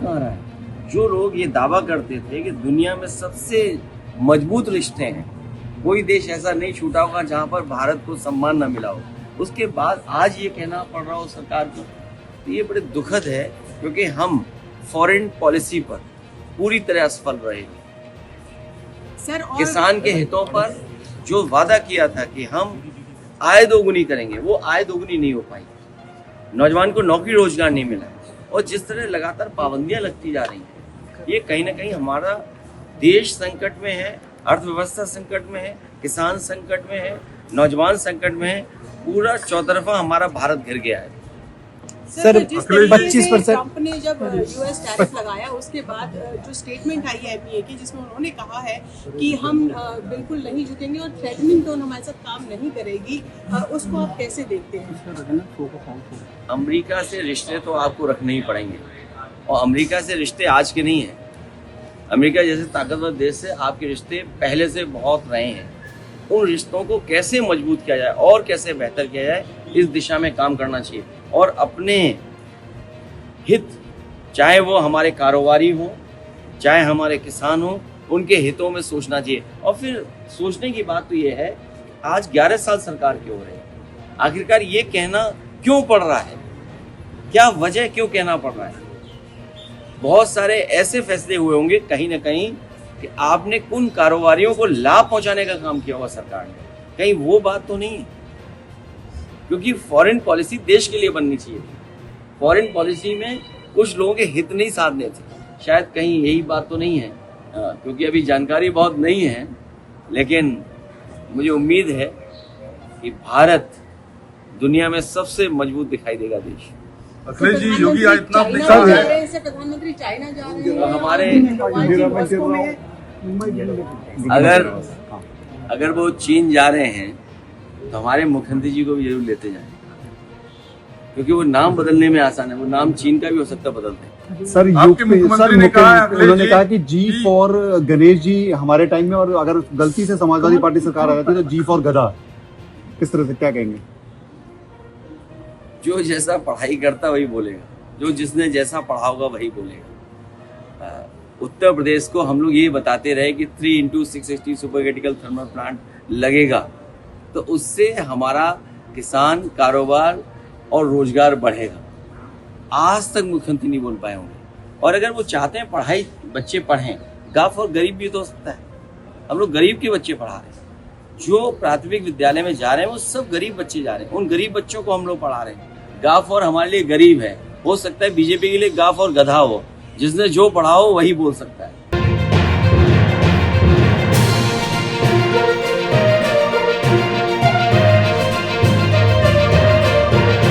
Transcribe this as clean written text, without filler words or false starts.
कहाँ रहा है? जो लोग ये दावा करते थे कि दुनिया में सबसे मजबूत रिश्ते हैं, कोई देश ऐसा नहीं छूटा होगा जहाँ पर भारत को सम्मान न मिला हो, उसके बाद आज ये कहना पड़ रहा हो सरकार को, तो ये बड़े दुखद है, क्योंकि हम फॉरेन पॉलिसी पर पूरी तरह असफल रहे। सर, और किसान के हितों पर जो वादा किया था कि हम आय दोगुनी करेंगे, वो आय दोगुनी नहीं हो पाई। नौजवान को नौकरी रोजगार नहीं मिला, और जिस तरह लगातार पाबंदियां लगती जा रही हैं, ये कहीं ना कहीं हमारा देश संकट में है, अर्थव्यवस्था संकट में है, किसान संकट में है, नौजवान संकट में है, पूरा चौतरफा हमारा भारत घिर गया है। सर, जिस तरीके 25% से ट्रंप ने जब यूएस टैरिफ लगाया, उसके बाद जो स्टेटमेंट आई है एमईए की, जिसमें उन्होंने कहा है कि हम बिल्कुल नहीं झुकेंगे और थ्रेटनिंग टोन हमारे साथ काम नहीं करेगी, उसको आप कैसे देखते हैं? अमेरिका से रिश्ते तो आपको रखने ही पड़ेंगे, और अमेरिका से रिश्ते आज के नहीं हैं। अमेरिका जैसे ताकतवर देश से आपके रिश्ते पहले से बहुत रहे हैं। उन रिश्तों को कैसे मजबूत किया जाए और कैसे बेहतर किया जाए, इस दिशा में काम करना चाहिए, और अपने हित, चाहे वो हमारे कारोबारी हों, चाहे हमारे किसान हों, उनके हितों में सोचना चाहिए। और फिर सोचने की बात तो ये है, आज 11 साल सरकार के हो रहे हैं, आखिरकार ये कहना क्यों पड़ रहा है, क्या वजह, क्यों कहना पड़ रहा है? बहुत सारे ऐसे फैसले हुए होंगे कहीं ना कहीं कि आपने उन कारोबारियों को लाभ पहुंचाने का काम किया होगा सरकार ने, कहीं वो बात तो नहीं है? क्योंकि फॉरेन पॉलिसी देश के लिए बननी चाहिए थी, फॉरेन पॉलिसी में कुछ लोगों के हित नहीं साधने थे, शायद कहीं यही बात तो नहीं है। क्योंकि अभी जानकारी बहुत नहीं है, लेकिन मुझे उम्मीद है कि भारत दुनिया में सबसे मजबूत दिखाई देगा देश। अखिलेश जी, योगी आदित्यनाथ ने चाइना जा रहे हैं, प्रधानमंत्री चाइना जा रहे हैं, हमारे अगर वो चीन जा रहे हैं तो हमारे मुख्यमंत्री जी को भी जरूर लेते जाएं, क्योंकि वो नाम बदलने में आसान है, वो नाम चीन का भी हो सकता है बदल दें। सर, उन्होंने कहा कि जी फॉर गणेश जी हमारे टाइम में, और अगर गलती से समाजवादी पार्टी सरकार आ जाती है तो जी फॉर गधा, किस तरह से, क्या कहेंगे? जो जैसा पढ़ाई करता वही बोलेगा, जो जिसने जैसा पढ़ा होगा वही बोलेगा। उत्तर प्रदेश को हम लोग ये बताते रहे कि 3x660 super critical thermal plant लगेगा, तो उससे हमारा किसान, कारोबार और रोजगार बढ़ेगा। आज तक मुख्यमंत्री नहीं बोल पाए होंगे, और अगर वो चाहते हैं पढ़ाई, बच्चे पढ़ें, गाफ और गरीब भी तो हो सकता है। हम लोग गरीब के बच्चे पढ़ा रहे हैं, जो प्राथमिक विद्यालय में जा रहे हैं वो सब गरीब बच्चे जा रहे हैं, उन गरीब बच्चों को हम लोग पढ़ा रहे हैं। गाफ और हमारे लिए गरीब है, हो सकता है बीजेपी के लिए गाफ और गधा हो, जिसने जो पढ़ा हो वही बोल सकता है।